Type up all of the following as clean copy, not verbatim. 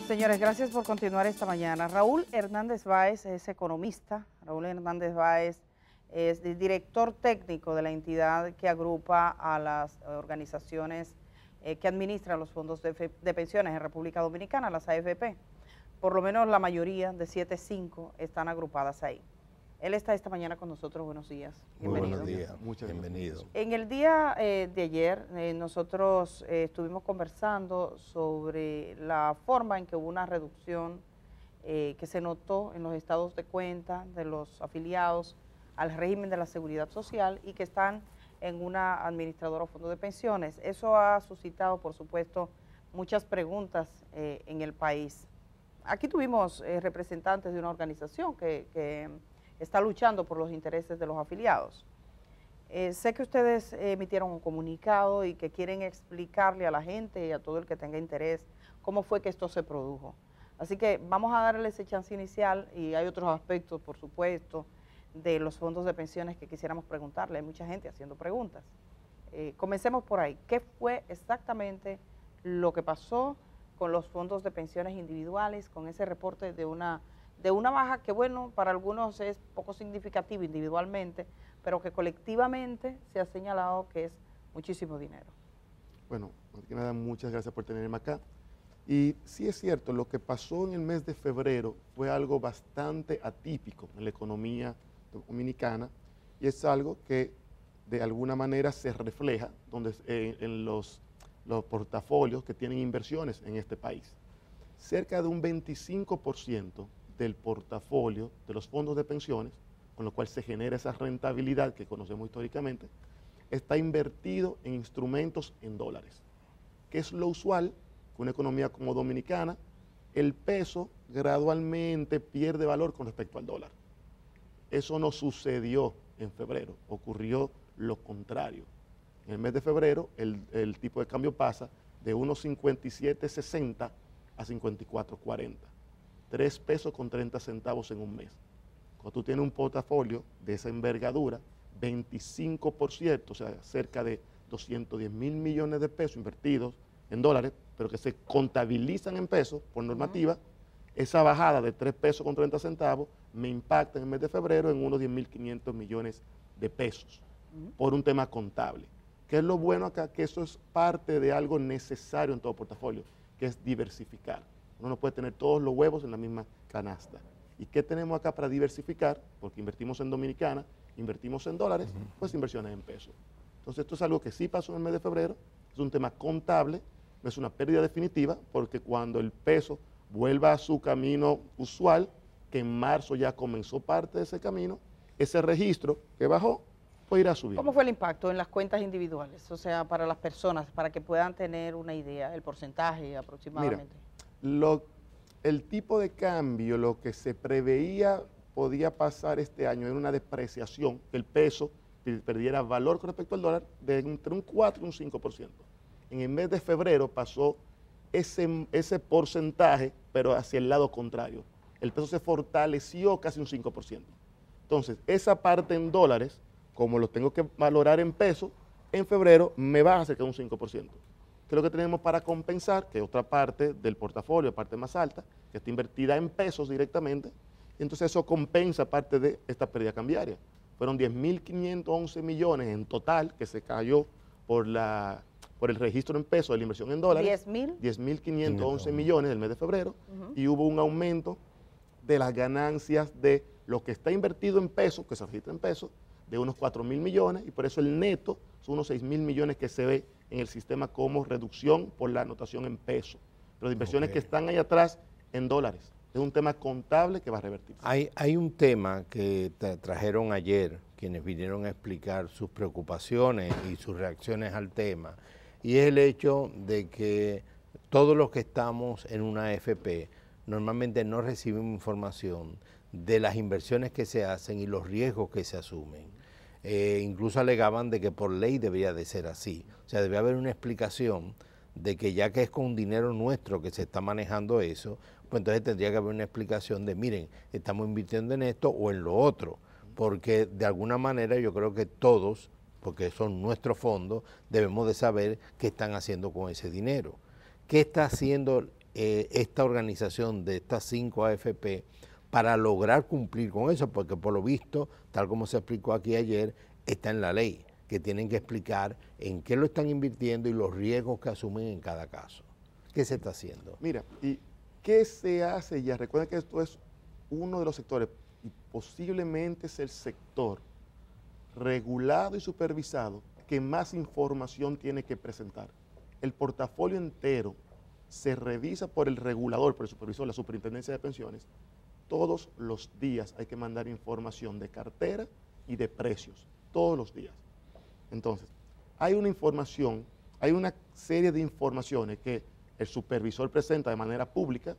Señores, gracias por continuar esta mañana. Raúl Hernández Báez es economista. Raúl Hernández Báez es el director técnico de la entidad que agrupa a las organizaciones que administran los fondos de pensiones en República Dominicana, las AFP. Por lo menos la mayoría, de 7-5, están agrupadas ahí. Él está esta mañana con nosotros. Buenos días. Bienvenido. Muy buenos días. Muchas bienvenido. En el día de ayer nosotros estuvimos conversando sobre la forma en que hubo una reducción que se notó en los estados de cuenta de los afiliados al régimen de la seguridad social y que están en una administradora o fondo de pensiones. Eso ha suscitado, por supuesto, muchas preguntas en el país. Aquí tuvimos representantes de una organización que está luchando por los intereses de los afiliados. Sé que ustedes emitieron un comunicado y que quieren explicarle a la gente y a todo el que tenga interés cómo fue que esto se produjo. Así que vamos a darle ese chance inicial y hay otros aspectos, por supuesto, de los fondos de pensiones que quisiéramos preguntarle. Hay mucha gente haciendo preguntas. Comencemos por ahí. ¿Qué fue exactamente lo que pasó con los fondos de pensiones individuales, con ese reporte de una baja que, bueno, para algunos es poco significativa individualmente, pero que colectivamente se ha señalado que es muchísimo dinero? Bueno, antes que nada, muchas gracias por tenerme acá. Y sí es cierto, lo que pasó en el mes de febrero fue algo bastante atípico en la economía dominicana y es algo que de alguna manera se refleja en los portafolios que tienen inversiones en este país. Cerca de un 25% del portafolio de los fondos de pensiones, con lo cual se genera esa rentabilidad que conocemos históricamente, está invertido en instrumentos en dólares, que es lo usual que una economía como dominicana, el peso gradualmente pierde valor con respecto al dólar. Eso no sucedió en febrero, ocurrió lo contrario. En el mes de febrero el tipo de cambio pasa de 1.5760 a 54.40. 3 pesos con 30 centavos en un mes. Cuando tú tienes un portafolio de esa envergadura, 25%, o sea, cerca de 210 mil millones de pesos invertidos en dólares, pero que se contabilizan en pesos por normativa, esa bajada de 3 pesos con 30 centavos me impacta en el mes de febrero en unos 10.500 millones de pesos por un tema contable. ¿Qué es lo bueno acá? Que eso es parte de algo necesario en todo portafolio, que es diversificar. Uno no puede tener todos los huevos en la misma canasta. ¿Y qué tenemos acá para diversificar? Porque invertimos en Dominicana, invertimos en dólares, pues inversiones en pesos. Entonces esto es algo que sí pasó en el mes de febrero, es un tema contable, no es una pérdida definitiva, porque cuando el peso vuelva a su camino usual, que en marzo ya comenzó parte de ese camino, ese registro que bajó, pues irá a subir. ¿Cómo fue el impacto en las cuentas individuales? O sea, para las personas, para que puedan tener una idea, el porcentaje aproximadamente. Mira, el tipo de cambio, lo que se preveía podía pasar este año era una depreciación, que el peso perdiera valor con respecto al dólar de entre un 4 y un 5%. En el mes de febrero pasó ese porcentaje, pero hacia el lado contrario. El peso se fortaleció casi un 5%. Entonces, esa parte en dólares, como lo tengo que valorar en pesos, en febrero me baja cerca de un 5%. Que es lo que tenemos para compensar, que es otra parte del portafolio, parte más alta, que está invertida en pesos directamente, y entonces eso compensa parte de esta pérdida cambiaria. Fueron 10.511 millones en total que se cayó por el registro en pesos de la inversión en dólares. 10.511 millones del mes de febrero, y hubo un aumento de las ganancias de lo que está invertido en pesos, que se registra en pesos, de unos 4.000 millones, y por eso el neto son unos 6.000 millones que se ve en el sistema como reducción por la anotación en pesos, pero de inversiones que están ahí atrás en dólares. Es un tema contable que va a revertirse. Hay un tema que trajeron ayer quienes vinieron a explicar sus preocupaciones y sus reacciones al tema, y es el hecho de que todos los que estamos en una AFP normalmente no recibimos información de las inversiones que se hacen y los riesgos que se asumen. Incluso alegaban de que por ley debería de ser así. O sea, debe haber una explicación de que ya que es con dinero nuestro que se está manejando eso, pues entonces tendría que haber una explicación de, miren, estamos invirtiendo en esto o en lo otro, porque de alguna manera yo creo que todos, porque son nuestros fondos, debemos de saber qué están haciendo con ese dinero. ¿Qué está haciendo esta organización de estas 5 AFP para lograr cumplir con eso, porque por lo visto, tal como se explicó aquí ayer, está en la ley, que tienen que explicar en qué lo están invirtiendo y los riesgos que asumen en cada caso. ¿Qué se está haciendo? Mira, ¿y qué se hace ya? Recuerden que esto es uno de los sectores, y posiblemente es el sector regulado y supervisado que más información tiene que presentar. El portafolio entero se revisa por el regulador, por el supervisor, la superintendencia de pensiones. Todos los días hay que mandar información de cartera y de precios, todos los días. Entonces, hay una información, hay una serie de informaciones que el supervisor presenta de manera pública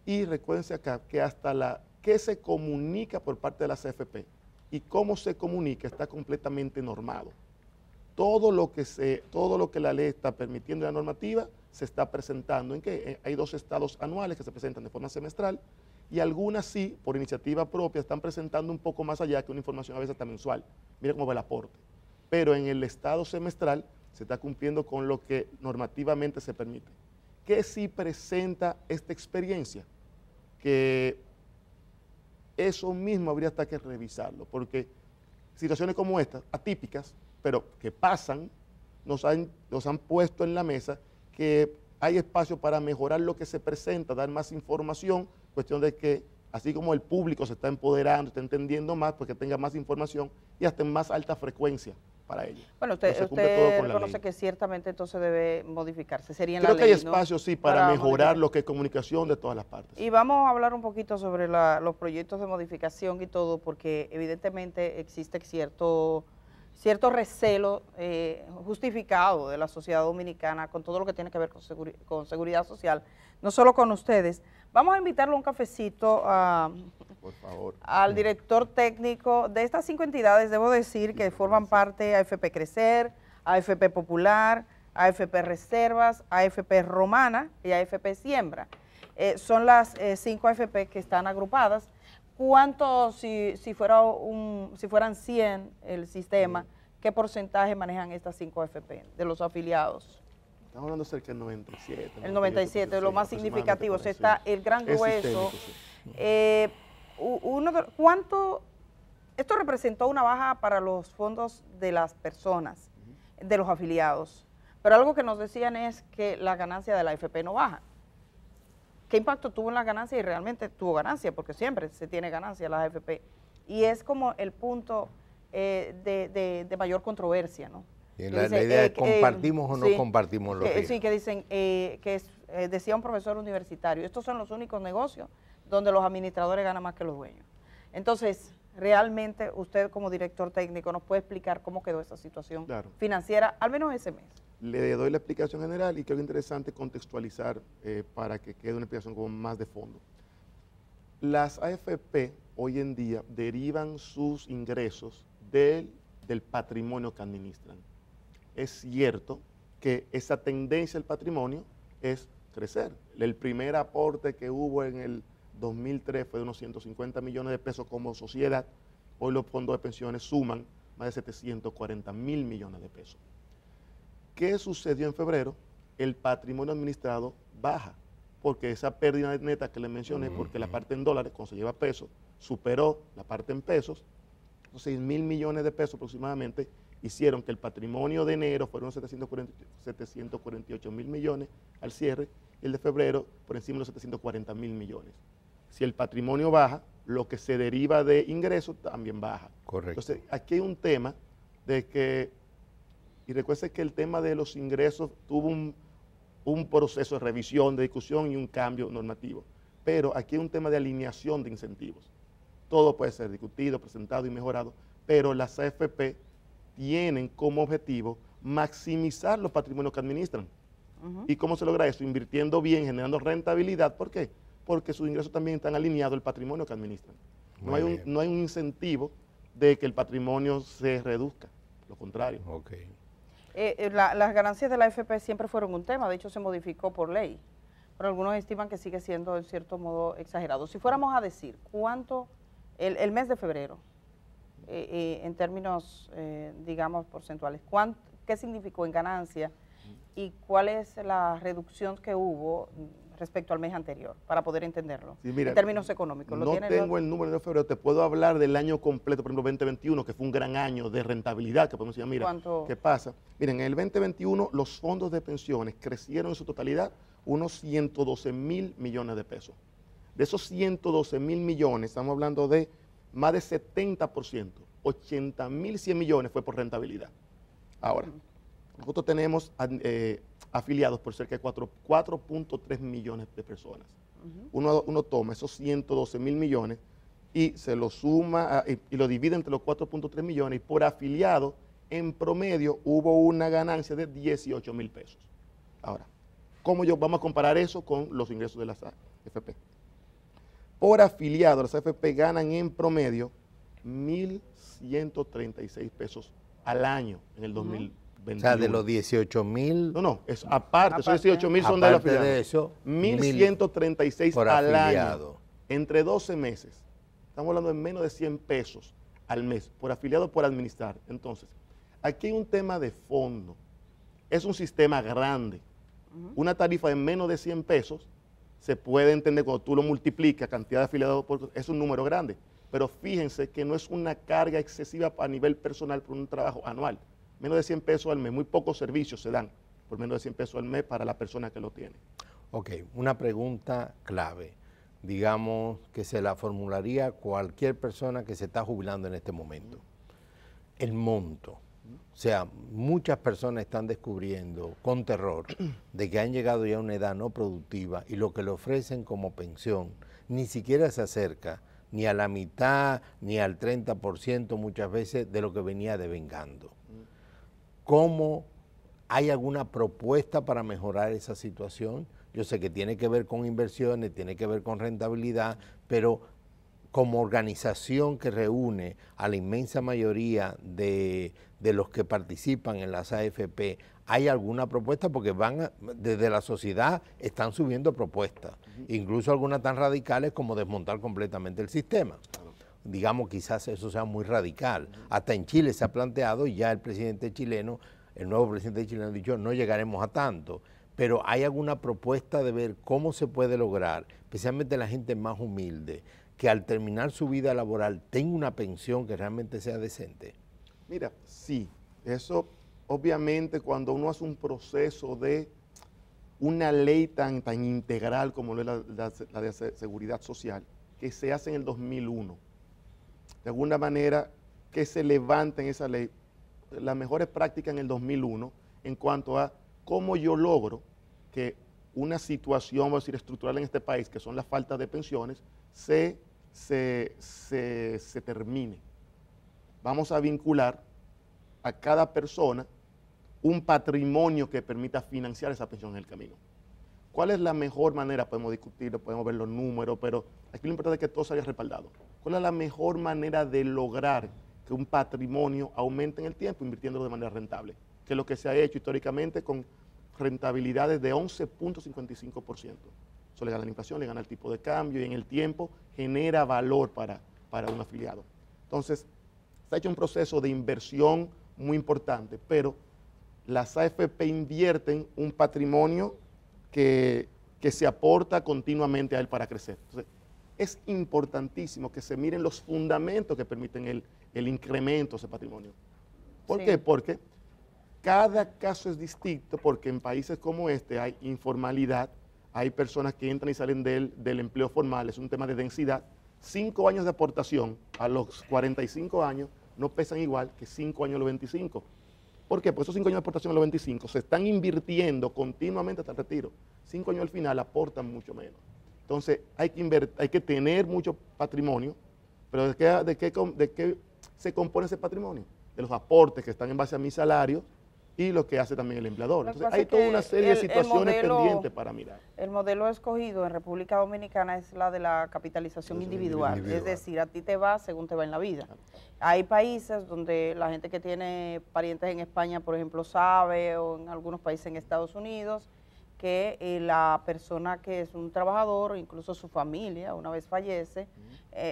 y recuérdense acá que hasta la que se comunica por parte de la CFP y cómo se comunica está completamente normado. Todo lo que la ley está permitiendo en la normativa se está presentando. ¿En qué? Hay 2 estados anuales que se presentan de forma semestral y algunas sí, por iniciativa propia, están presentando un poco más allá que una información a veces hasta mensual. Mira cómo va el aporte. Pero en el estado semestral se está cumpliendo con lo que normativamente se permite. ¿Qué sí presenta esta experiencia? Que eso mismo habría hasta que revisarlo, porque situaciones como estas, atípicas, pero que pasan, nos han puesto en la mesa que hay espacio para mejorar lo que se presenta, dar más información, cuestión de que así como el público se está empoderando, está entendiendo más, pues que tenga más información y hasta en más alta frecuencia para ello. Bueno, usted reconoce que ciertamente entonces debe modificarse, sería en la ley, creo que hay espacio, ¿no? Sí, para mejorar lo que es comunicación de todas las partes. Y vamos a hablar un poquito sobre los proyectos de modificación y todo, porque evidentemente existe cierto recelo justificado de la sociedad dominicana con todo lo que tiene que ver con seguridad social, no solo con ustedes. Vamos a invitarlo a un cafecito por favor, al director técnico de estas 5 entidades, debo decir que forman parte AFP Crecer, AFP Popular, AFP Reservas, AFP Romana y AFP Siembra. Son las 5 AFP que están agrupadas. ¿Cuánto, si fueran 100 el sistema, qué porcentaje manejan estas 5 AFP de los afiliados? Estamos hablando cerca del 97. El 97, lo más significativo, o sea, está el gran grueso. ¿Cuánto? Esto representó una baja para los fondos de las personas, de los afiliados, pero algo que nos decían es que la ganancia de la AFP no baja. ¿Qué impacto tuvo en la ganancia? Y realmente tuvo ganancia, porque siempre se tiene ganancia en la AFP. Y es como el punto de mayor controversia, ¿no? La idea es, ¿compartimos o no compartimos los riesgos? Sí, que dicen, decía un profesor universitario, estos son los únicos negocios donde los administradores ganan más que los dueños. Entonces, realmente usted como director técnico nos puede explicar cómo quedó esa situación financiera, al menos ese mes. Le doy la explicación general y creo que es interesante contextualizar para que quede una explicación como más de fondo. Las AFP hoy en día derivan sus ingresos del patrimonio que administran. Es cierto que esa tendencia del patrimonio es crecer. El primer aporte que hubo en el 2003 fue de unos 150 millones de pesos como sociedad. Hoy los fondos de pensiones suman más de 740 mil millones de pesos. ¿Qué sucedió en febrero? El patrimonio administrado baja, porque esa pérdida neta que le mencioné, porque la parte en dólares, cuando se lleva pesos, superó la parte en pesos, 6 mil millones de pesos aproximadamente, hicieron que el patrimonio de enero fueron 748 mil millones al cierre, y el de febrero por encima de los 740 mil millones. Si el patrimonio baja, lo que se deriva de ingresos también baja. Correcto. Entonces, aquí hay un tema de que, y recuerde que el tema de los ingresos tuvo un proceso de revisión, de discusión y un cambio normativo, pero aquí hay un tema de alineación de incentivos. Todo puede ser discutido, presentado y mejorado, pero las AFP tienen como objetivo maximizar los patrimonios que administran. ¿Y cómo se logra eso? Invirtiendo bien, generando rentabilidad. ¿Por qué? Porque sus ingresos también están alineados al patrimonio que administran. No hay un incentivo de que el patrimonio se reduzca, lo contrario. Okay. Las ganancias de la AFP siempre fueron un tema, de hecho se modificó por ley, pero algunos estiman que sigue siendo en cierto modo exagerado. Si fuéramos a decir, ¿cuánto el mes de febrero, en términos, digamos, porcentuales, qué significó en ganancia ¿Y cuál es la reducción que hubo respecto al mes anterior, para poder entenderlo, sí, mira, en términos económicos? No tengo el número de febrero, te puedo hablar del año completo, por ejemplo, 2021, que fue un gran año de rentabilidad, que podemos decir, mira, ¿qué pasa? Miren, en el 2021 los fondos de pensiones crecieron en su totalidad unos 112 mil millones de pesos. De esos 112 mil millones, estamos hablando de más de 70%, 80.100 millones fue por rentabilidad. Ahora, nosotros tenemos afiliados por cerca de 4.3 millones de personas. Uno toma esos 112 mil millones y se lo suma y lo divide entre los 4.3 millones y por afiliado, en promedio, hubo una ganancia de 18 mil pesos. Ahora, ¿cómo vamos a comparar eso con los ingresos de las AFP? Por afiliado, las AFP ganan en promedio 1.136 pesos al año en el 2021. O sea, de los 18.000. No, es aparte, esos 18.000 son de los afiliados. De eso, 1.136 por al afiliado. año, entre 12 meses. Estamos hablando de menos de 100 pesos al mes, por afiliado, por administrar. Entonces, aquí hay un tema de fondo. Es un sistema grande. Una tarifa de menos de 100 pesos se puede entender cuando tú lo multiplicas, cantidad de afiliados, es un número grande. Pero fíjense que no es una carga excesiva a nivel personal por un trabajo anual. Menos de 100 pesos al mes, muy pocos servicios se dan por menos de 100 pesos al mes para la persona que lo tiene. Ok, una pregunta clave, digamos que se la formularía cualquier persona que se está jubilando en este momento. El monto. O sea, muchas personas están descubriendo con terror de que han llegado ya a una edad no productiva y lo que le ofrecen como pensión ni siquiera se acerca ni a la mitad ni al 30% muchas veces de lo que venía devengando. ¿Cómo hay alguna propuesta para mejorar esa situación? Yo sé que tiene que ver con inversiones, tiene que ver con rentabilidad, pero como organización que reúne a la inmensa mayoría de los que participan en las AFP, ¿hay alguna propuesta? Porque desde la sociedad están subiendo propuestas, incluso algunas tan radicales como desmontar completamente el sistema. Digamos, quizás eso sea muy radical. Hasta en Chile se ha planteado y ya el presidente chileno, el nuevo presidente chileno ha dicho, no llegaremos a tanto. Pero ¿hay alguna propuesta de ver cómo se puede lograr, especialmente la gente más humilde, que al terminar su vida laboral tenga una pensión que realmente sea decente? Mira, sí, eso obviamente cuando uno hace un proceso de una ley tan integral como lo es la de seguridad social, que se hace en el 2001, de alguna manera que se levanta en esa ley las mejores prácticas en el 2001 en cuanto a cómo yo logro que una situación, vamos a decir, estructural en este país, que son las faltas de pensiones, se termine. Vamos a vincular a cada persona un patrimonio que permita financiar esa pensión en el camino. ¿Cuál es la mejor manera? Podemos discutirlo, podemos ver los números, pero aquí lo importante es que todo se haya respaldado. ¿Cuál es la mejor manera de lograr que un patrimonio aumente en el tiempo invirtiéndolo de manera rentable? Que es lo que se ha hecho históricamente con rentabilidades de 11.55%. Eso le gana la inflación, le gana el tipo de cambio y en el tiempo genera valor para un afiliado. Entonces, se ha hecho un proceso de inversión muy importante, pero las AFP invierten un patrimonio que se aporta continuamente a él para crecer. Entonces, es importantísimo que se miren los fundamentos que permiten el incremento de ese patrimonio. ¿Por qué? Porque cada caso es distinto, porque en países como este hay informalidad, hay personas que entran y salen del empleo formal, es un tema de densidad. 5 años de aportación a los 45 años no pesan igual que 5 años a los 25. ¿Por qué? Porque esos 5 años de aportación a los 25 se están invirtiendo continuamente hasta el retiro. 5 años al final aportan mucho menos. Entonces hay que tener mucho patrimonio, pero ¿de qué se compone ese patrimonio? De los aportes que están en base a mi salario y lo que hace también el empleador. Entonces hay toda una serie de situaciones pendientes para mirar. El modelo escogido en República Dominicana es la de la capitalización individual, es decir, a ti te va según te va en la vida. Hay países donde la gente que tiene parientes en España, por ejemplo, sabe, o en algunos países en Estados Unidos, que la persona que es un trabajador, o incluso su familia, una vez fallece,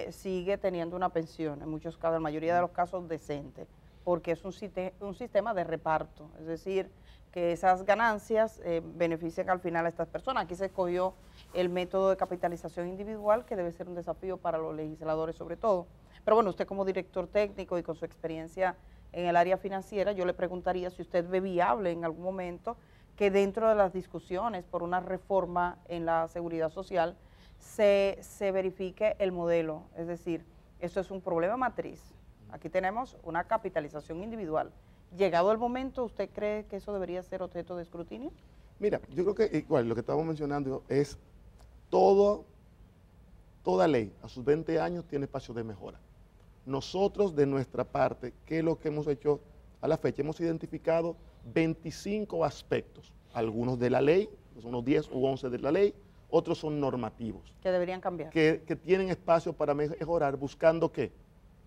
sigue teniendo una pensión, en muchos casos, en la mayoría de los casos decente, porque es un sistema de reparto, es decir, que esas ganancias beneficien al final a estas personas. Aquí se escogió el método de capitalización individual, que debe ser un desafío para los legisladores sobre todo. Pero bueno, usted como director técnico y con su experiencia en el área financiera, yo le preguntaría si usted ve viable en algún momento que dentro de las discusiones por una reforma en la seguridad social se verifique el modelo. Es decir, eso es un problema matriz. Aquí tenemos una capitalización individual. Llegado el momento, ¿usted cree que eso debería ser objeto de escrutinio? Mira, yo creo que igual lo que estamos mencionando es toda ley a sus 20 años tiene espacio de mejora. Nosotros de nuestra parte, ¿qué es lo que hemos hecho a la fecha? Hemos identificado 25 aspectos, algunos de la ley, unos 10 u 11 de la ley, otros son normativos. Que deberían cambiar. Que tienen espacio para mejorar, buscando que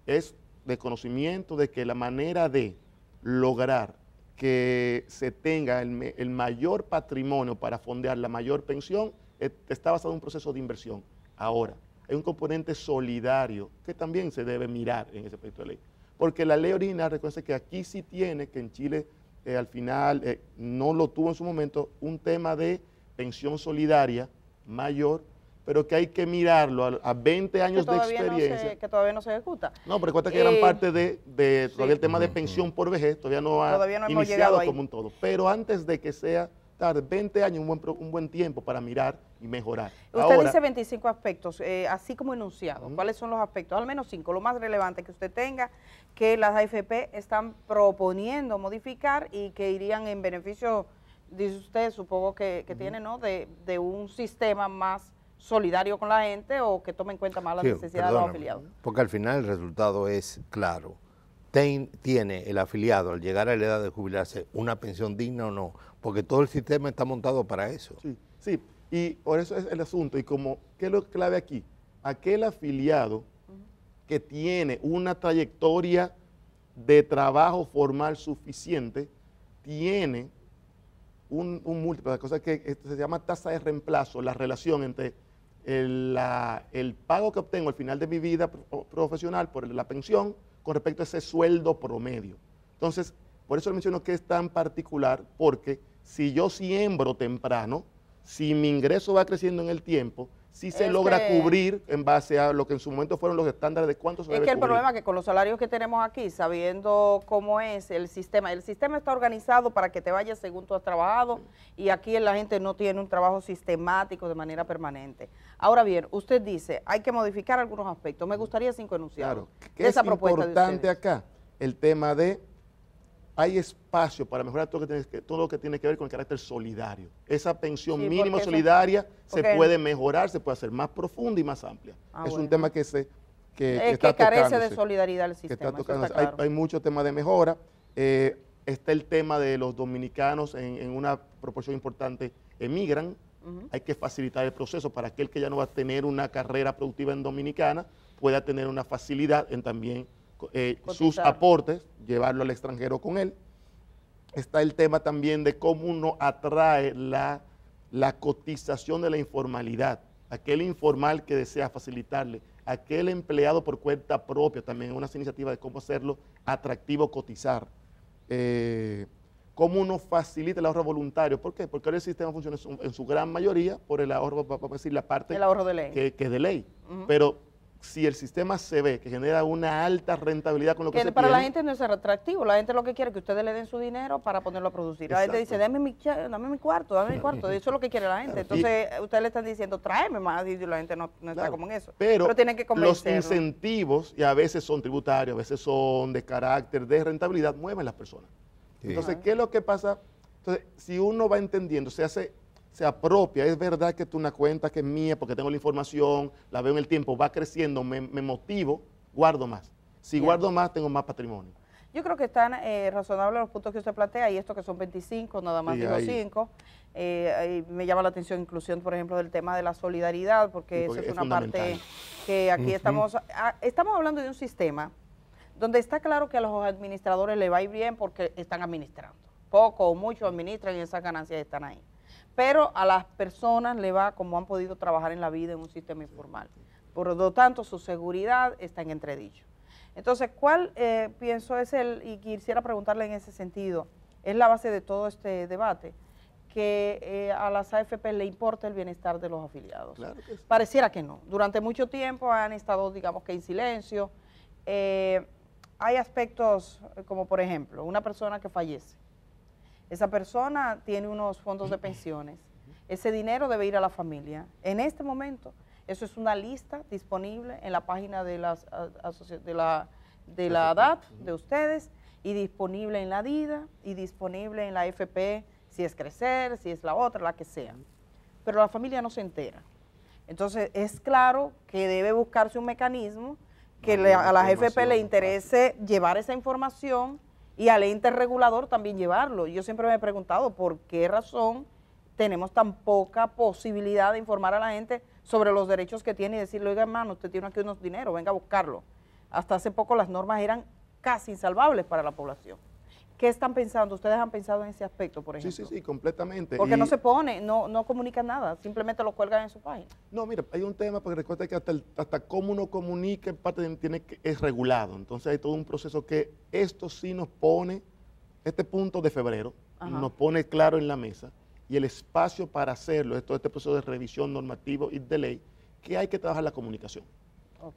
es de conocimiento de que la manera de lograr que se tenga el mayor patrimonio para fondear la mayor pensión está basado en un proceso de inversión. Ahora, hay un componente solidario que también se debe mirar en ese proyecto de ley. Porque la ley original reconoce que aquí sí tiene, que en Chile al final no lo tuvo en su momento, un tema de pensión solidaria mayor, pero que hay que mirarlo a 20 años de experiencia. Que todavía no se ejecuta. No, pero recuerda que gran parte de todavía el tema de pensión por vejez todavía no ha iniciado como un todo. Pero antes de que sea tarde, 20 años, un buen tiempo para mirar y mejorar. Usted dice 25 aspectos, así como enunciado. ¿Cuáles son los aspectos? Al menos 5, lo más relevante que usted tenga, que las AFP están proponiendo modificar y que irían en beneficio, dice usted, supongo que tiene, ¿no?, de un sistema más solidario con la gente o que tome en cuenta más las necesidades de los afiliados. Porque al final el resultado es claro. ¿Tiene el afiliado al llegar a la edad de jubilarse una pensión digna o no? Porque todo el sistema está montado para eso. Sí, sí, y por eso es el asunto. Y como, ¿qué es lo clave aquí? Aquel afiliado que tiene una trayectoria de trabajo formal suficiente, tiene un múltiplo de cosas que se llama tasa de reemplazo, la relación entre el pago que obtengo al final de mi vida profesional por la pensión con respecto a ese sueldo promedio. Entonces, por eso le menciono que es tan particular, porque si yo siembro temprano, si mi ingreso va creciendo en el tiempo, si se logra cubrir en base a lo que en su momento fueron los estándares de cuánto se debe cubrir. Es que el problema es que con los salarios que tenemos aquí, sabiendo cómo es el sistema está organizado para que te vayas según tú has trabajado, y aquí la gente no tiene un trabajo sistemático de manera permanente. Ahora bien, usted dice, hay que modificar algunos aspectos. Me gustaría 5 enunciados de esa propuesta de ustedes. Es importante acá el tema de hay espacio para mejorar todo lo que tiene que ver con el carácter solidario. Esa pensión mínima solidaria se puede mejorar, se puede hacer más profunda y más amplia. Es un tema que está que carece de solidaridad el sistema. Hay muchos temas de mejora. Está el tema de los dominicanos en una proporción importante emigran. Hay que facilitar el proceso para aquel que ya no va a tener una carrera productiva en Dominicana, pueda tener una facilidad en también sus aportes, llevarlo al extranjero con él. Está el tema también de cómo uno atrae la cotización de la informalidad, aquel informal que desea facilitarle, aquel empleado por cuenta propia, también unas iniciativas de cómo hacerlo atractivo cotizar, cómo uno facilita el ahorro voluntario. ¿Por qué? Porque ahora el sistema funciona en su gran mayoría por el ahorro, vamos a decir, la parte el ahorro de ley. Que es de ley, pero si el sistema se ve que genera una alta rentabilidad con lo que se para tiene, la gente no es atractivo, la gente lo que quiere es que ustedes le den su dinero para ponerlo a producir. La gente dice, dame mi cuarto, eso es lo que quiere la gente. Entonces, ustedes le están diciendo, tráeme más, y la gente no está como en eso. Pero tienen que los incentivos, y a veces son tributarios, a veces son de carácter de rentabilidad, mueven las personas. Entonces, ¿qué es lo que pasa? Entonces, si uno va entendiendo, se apropia, es verdad que una cuenta que es mía porque tengo la información, la veo en el tiempo, va creciendo, me motivo, guardo más. Si guardo más, tengo más patrimonio. Yo creo que están razonables los puntos que usted plantea, y esto que son 25, nada más digo 5. Me llama la atención inclusión, por ejemplo, del tema de la solidaridad, porque eso es una parte que aquí estamos hablando de un sistema donde está claro que a los administradores les va a ir bien porque están administrando. Poco o mucho administran y esas ganancias están ahí. Pero a las personas le va como han podido trabajar en la vida en un sistema informal. Por lo tanto, su seguridad está en entredicho. Entonces, ¿cuál pienso es y quisiera preguntarle en ese sentido, es la base de todo este debate, que a las AFP le importa el bienestar de los afiliados. Claro que sí. Pareciera que no. Durante mucho tiempo han estado, digamos que en silencio. Hay aspectos como, por ejemplo, una persona que fallece. Esa persona tiene unos fondos de pensiones. Ese dinero debe ir a la familia. En este momento, eso es una lista disponible en la página de la ADAP, de ustedes, y disponible en la DIDA, y disponible en la AFP, si es Crecer, si es la otra, la que sea. Pero la familia no se entera. Entonces, es claro que debe buscarse un mecanismo que a la AFP le interese llevar esa información y al ente regulador también llevarlo. Yo siempre me he preguntado por qué razón tenemos tan poca posibilidad de informar a la gente sobre los derechos que tiene y decirle, oiga hermano, usted tiene aquí unos dinero, venga a buscarlo. Hasta hace poco las normas eran casi insalvables para la población. ¿Qué están pensando? ¿Ustedes han pensado en ese aspecto, por ejemplo? Sí, completamente. Porque no se pone, no comunican nada, simplemente lo cuelgan en su página. No, mira, hay un tema, porque recuerda que hasta cómo uno comunica en parte es regulado. Entonces hay todo un proceso que esto sí nos pone, este punto de febrero, nos pone claro en la mesa, y el espacio para hacerlo, todo este proceso de revisión normativo y de ley, que hay que trabajar la comunicación.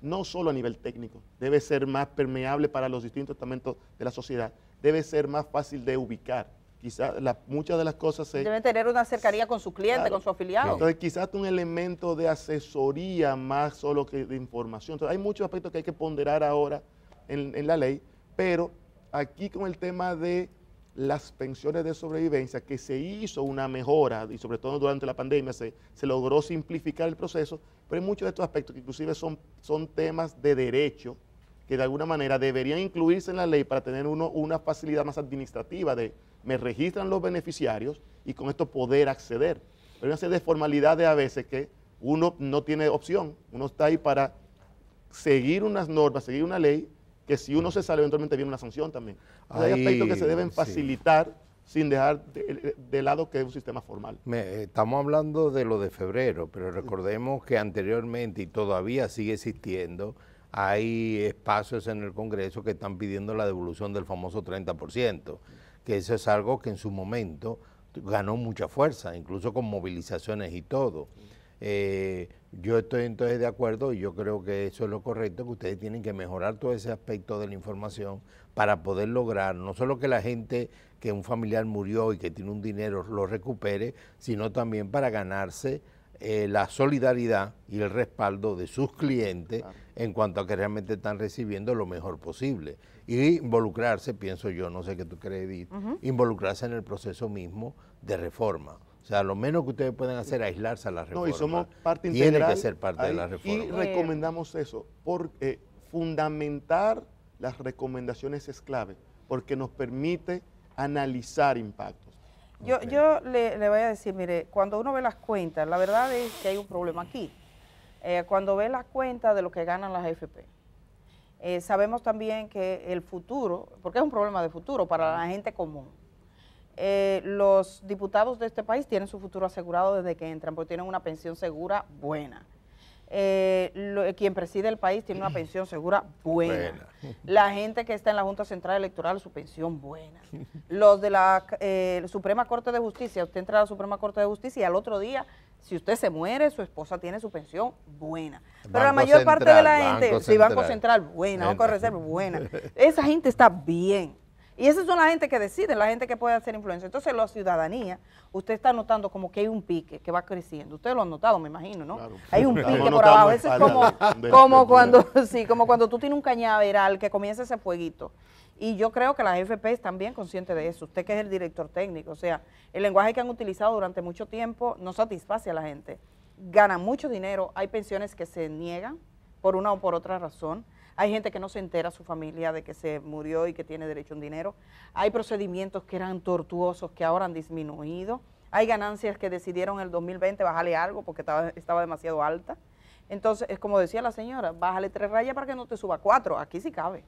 No solo a nivel técnico, debe ser más permeable para los distintos estamentos de la sociedad, debe ser más fácil de ubicar. Quizás muchas de las cosas deben tener una cercanía con su cliente, claro, con su afiliado. Entonces quizás un elemento de asesoría más solo que de información. Entonces hay muchos aspectos que hay que ponderar ahora en la ley, pero aquí con el tema de las pensiones de sobrevivencia, que se hizo una mejora, y sobre todo durante la pandemia se logró simplificar el proceso, pero hay muchos de estos aspectos que inclusive son temas de derecho, que de alguna manera deberían incluirse en la ley para tener una facilidad más administrativa de me registran los beneficiarios y con esto poder acceder. Pero hay una serie de formalidades a veces que uno no tiene opción, uno está ahí para seguir unas normas, seguir una ley, que si uno se sale eventualmente viene una sanción también. Hay aspectos que se deben facilitar sin dejar de lado que es un sistema formal. Estamos hablando de lo de febrero, pero recordemos que anteriormente y todavía sigue existiendo, hay espacios en el Congreso que están pidiendo la devolución del famoso 30%, que eso es algo que en su momento ganó mucha fuerza, incluso con movilizaciones y todo. Yo estoy entonces de acuerdo y yo creo que eso es lo correcto, que ustedes tienen que mejorar todo ese aspecto de la información para poder lograr no solo que la gente, que un familiar murió y que tiene un dinero lo recupere, sino también para ganarse la solidaridad y el respaldo de sus clientes, claro, en cuanto a que realmente están recibiendo lo mejor posible. Y involucrarse, pienso yo, no sé qué tú crees, Edith, involucrarse en el proceso mismo de reforma. O sea, lo menos que ustedes pueden hacer es aislarse a la reforma. No, y somos parte integral. Tiene que ser parte de la reforma. Y recomendamos eso, porque fundamentar las recomendaciones es clave, porque nos permite analizar impactos. Yo le voy a decir, mire, cuando uno ve las cuentas, la verdad es que hay un problema aquí. Cuando ve las cuentas de lo que ganan las AFP, sabemos también que el futuro, porque es un problema de futuro para la gente común, los diputados de este país tienen su futuro asegurado desde que entran, porque tienen una pensión segura buena. Quien preside el país tiene una pensión segura buena. La gente que está en la Junta Central Electoral, su pensión buena. Los de la Suprema Corte de Justicia, usted entra a la Suprema Corte de Justicia y al otro día, si usted se muere, su esposa tiene su pensión buena. Pero la mayor parte de la gente, sí, Banco Central, buena, Banco de Reserva, buena. Esa gente está bien. Y esas son la gente que decide, la gente que puede hacer influencia. Entonces, la ciudadanía, usted está notando como que hay un pique que va creciendo. Ustedes lo han notado, me imagino, ¿no? Claro. Hay un pique por abajo. Eso es como cuando tú tienes un cañaveral que comienza ese fueguito. Y yo creo que las AFP están bien conscientes de eso. Usted que es el director técnico, o sea, el lenguaje que han utilizado durante mucho tiempo no satisface a la gente. Ganan mucho dinero, hay pensiones que se niegan por una o por otra razón. Hay gente que no se entera, su familia, de que se murió y que tiene derecho a un dinero. Hay procedimientos que eran tortuosos que ahora han disminuido. Hay ganancias que decidieron en el 2020 bajarle algo porque estaba demasiado alta. Entonces, es como decía la señora, bájale 3 rayas para que no te suba 4. Aquí sí cabe.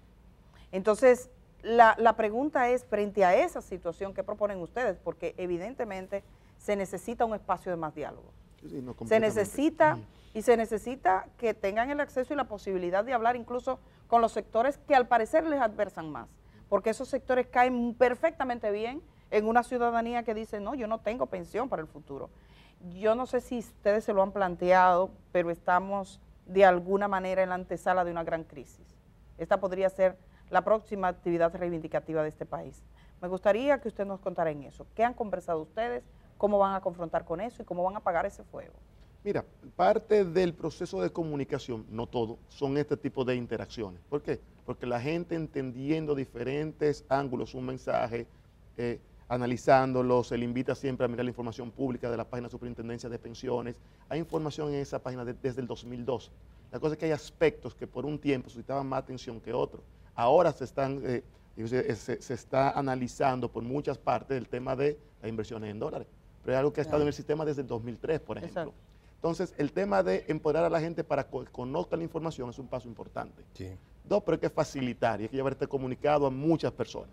Entonces, la pregunta es, frente a esa situación, ¿qué proponen ustedes? Porque evidentemente se necesita un espacio de más diálogo. Sí, no, se necesita... Y se necesita que tengan el acceso y la posibilidad de hablar incluso con los sectores que al parecer les adversan más, porque esos sectores caen perfectamente bien en una ciudadanía que dice, no, yo no tengo pensión para el futuro. Yo no sé si ustedes se lo han planteado, pero estamos de alguna manera en la antesala de una gran crisis. Esta podría ser la próxima actividad reivindicativa de este país. Me gustaría que usted nos contara en eso. ¿Qué han conversado ustedes? ¿Cómo van a confrontar con eso? ¿Y cómo van a apagar ese fuego? Mira, parte del proceso de comunicación, no todo, son este tipo de interacciones. ¿Por qué? Porque la gente entendiendo diferentes ángulos, un mensaje, analizándolo, se le invita siempre a mirar la información pública de la página de Superintendencia de Pensiones. Hay información en esa página desde el 2012. La cosa es que hay aspectos que por un tiempo suscitaban más atención que otros. Ahora se está analizando por muchas partes el tema de las inversiones en dólares, pero es algo que ha estado en el sistema desde el 2003, por ejemplo. Exacto. Entonces, el tema de empoderar a la gente para que conozca la información es un paso importante. Sí. 2, pero hay que facilitar y hay que llevar este comunicado a muchas personas.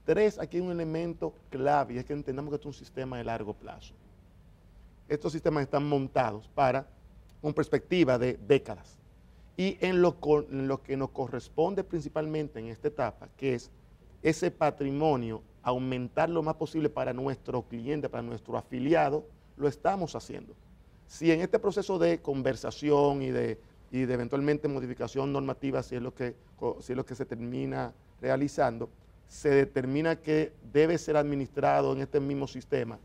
3, aquí hay un elemento clave y es que entendamos que esto es un sistema de largo plazo. Estos sistemas están montados con perspectiva de décadas. Y en lo que nos corresponde principalmente en esta etapa, que es ese patrimonio, aumentar lo más posible para nuestro cliente, para nuestro afiliado, lo estamos haciendo. Si en este proceso de conversación y de eventualmente modificación normativa, si es lo que se termina realizando, se determina que debe ser administrado en este mismo sistema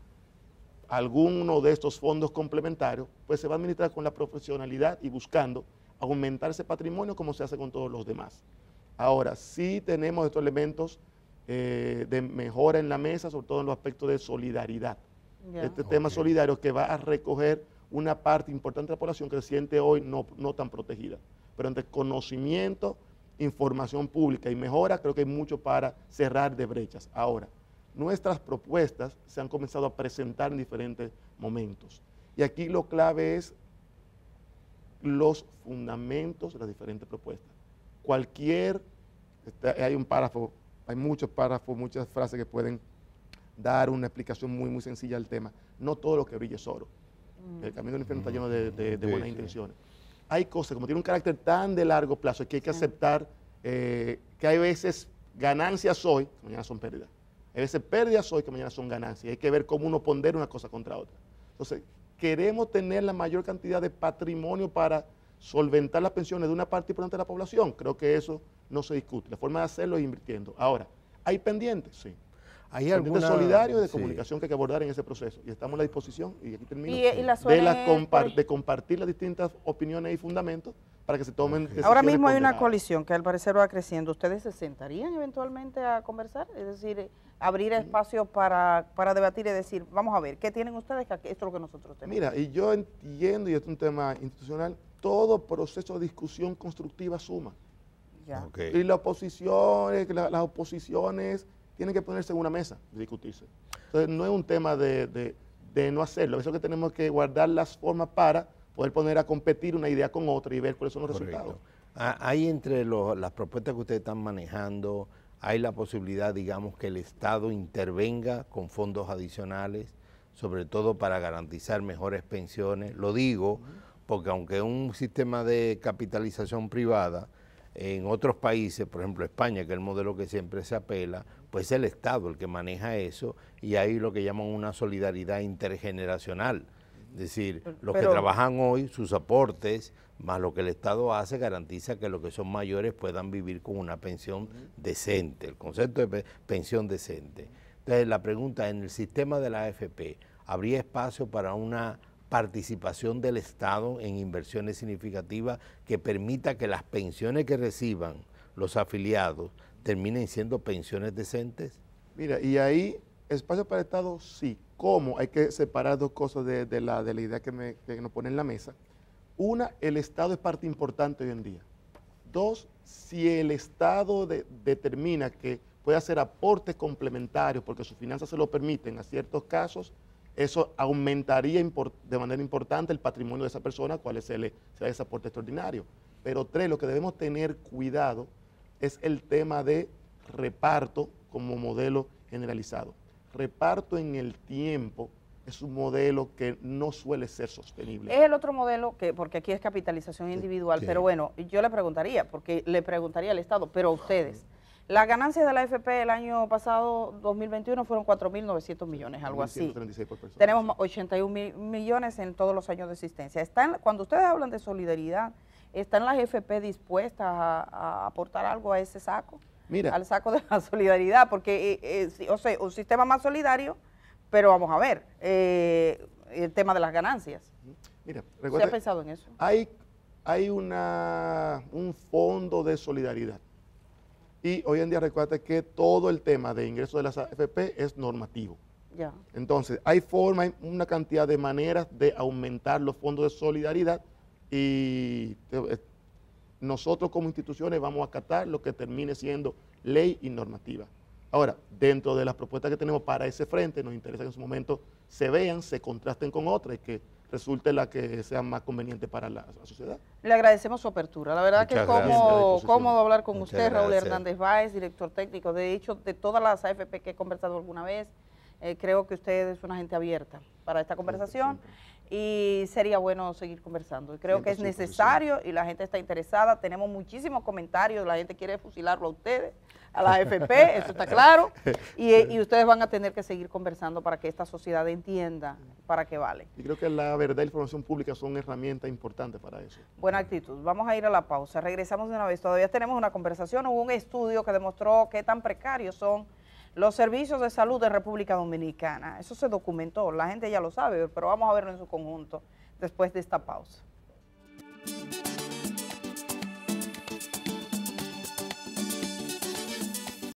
alguno de estos fondos complementarios, pues se va a administrar con la profesionalidad y buscando aumentar ese patrimonio como se hace con todos los demás. Ahora, sí tenemos estos elementos de mejora en la mesa, sobre todo en los aspectos de solidaridad. Este tema solidario que va a recoger una parte importante de la población que se siente hoy no tan protegida. Pero entre conocimiento, información pública y mejora, creo que hay mucho para cerrar de brechas. Ahora, nuestras propuestas se han comenzado a presentar en diferentes momentos. Y aquí lo clave es los fundamentos de las diferentes propuestas. Hay un párrafo, hay muchos párrafos, muchas frases que pueden dar una explicación muy, muy sencilla al tema. No todo lo que brilla es oro. El camino del infierno está lleno de buenas intenciones. Hay cosas, como tiene un carácter tan de largo plazo, que hay que aceptar que hay veces ganancias hoy, que mañana son pérdidas. Hay veces pérdidas hoy, que mañana son ganancias. Hay que ver cómo uno pondera una cosa contra otra. Entonces, queremos tener la mayor cantidad de patrimonio para solventar las pensiones de una parte importante de la población. Creo que eso no se discute. La forma de hacerlo es invirtiendo. Ahora, ¿hay pendientes? Sí. ¿Hay pendientes solidarios de comunicación que hay que abordar en ese proceso. Y estamos a la disposición, y aquí termino, de compartir las distintas opiniones y fundamentos para que se tomen decisiones. Ahora mismo hay una coalición que al parecer va creciendo. ¿Ustedes se sentarían eventualmente a conversar? Es decir, abrir espacio para debatir y decir, vamos a ver, ¿qué tienen ustedes? Que esto es lo que nosotros tenemos. Mira, y yo entiendo, y esto es un tema institucional, todo proceso de discusión constructiva suma. Y las oposiciones tienen que ponerse en una mesa y discutirse. Entonces, no es un tema de no hacerlo. Eso que tenemos que guardar las formas para poder poner a competir una idea con otra y ver cuáles son los resultados. Hay entre las propuestas que ustedes están manejando, hay la posibilidad, digamos, que el Estado intervenga con fondos adicionales, sobre todo para garantizar mejores pensiones. Lo digo porque aunque un sistema de capitalización privada, en otros países, por ejemplo España, que es el modelo que siempre se apela, pues es el Estado el que maneja eso y hay lo que llaman una solidaridad intergeneracional. Es decir, los que trabajan hoy, sus aportes, más lo que el Estado hace, garantiza que los que son mayores puedan vivir con una pensión decente, el concepto de pensión decente. Entonces, la pregunta, en el sistema de la AFP, ¿habría espacio para una participación del Estado en inversiones significativas que permita que las pensiones que reciban los afiliados terminen siendo pensiones decentes? Mira, y ahí, espacio para el Estado, sí. ¿Cómo? Hay que separar dos cosas de la idea que nos pone en la mesa. Una, el Estado es parte importante hoy en día. 2, si el Estado determina que puede hacer aportes complementarios porque sus finanzas se lo permiten a ciertos casos, eso aumentaría de manera importante el patrimonio de esa persona, cuál será ese aporte extraordinario. Pero 3, lo que debemos tener cuidado es el tema de reparto como modelo generalizado. Reparto en el tiempo es un modelo que no suele ser sostenible. Es el otro modelo, porque aquí es capitalización individual, pero bueno, yo le preguntaría al Estado, pero a ustedes, Las ganancias de la AFP el año pasado, 2021, fueron 4.900 millones, algo así. 1.136 por persona. Tenemos 81 millones en todos los años de existencia. Cuando ustedes hablan de solidaridad, ¿están las AFP dispuestas a aportar algo a ese saco? Mira, al saco de la solidaridad, porque, o sea, un sistema más solidario, pero vamos a ver, el tema de las ganancias. mira, ¿Se ha pensado en eso? Hay un fondo de solidaridad. Y hoy en día recuerda que todo el tema de ingresos de las AFP es normativo. Ya. Entonces, hay una cantidad de maneras de aumentar los fondos de solidaridad y nosotros como instituciones vamos a acatar lo que termine siendo ley y normativa. Ahora, dentro de las propuestas que tenemos para ese frente, nos interesa que en su momento se vean, se contrasten con otras y que resulte la que sea más conveniente para la sociedad. Le agradecemos su apertura. La verdad Muchas que es gracias. cómodo hablar con Muchas usted, Raúl gracias. Hernández Báez, director técnico. De hecho, de todas las AFP que he conversado alguna vez, creo que usted es una gente abierta para esta conversación y sería bueno seguir conversando. Y creo que es necesario y la gente está interesada. Tenemos muchísimos comentarios, la gente quiere fusilarlo a ustedes, a la AFP, eso está claro. Y ustedes van a tener que seguir conversando para que esta sociedad entienda para qué vale. Y creo que la verdad y la información pública son herramientas importantes para eso. Buena actitud. Vamos a ir a la pausa. Regresamos de una vez. Todavía tenemos una conversación. Hubo un estudio que demostró qué tan precarios son los servicios de salud de República Dominicana. Eso se documentó. La gente ya lo sabe, pero vamos a verlo en su conjunto después de esta pausa.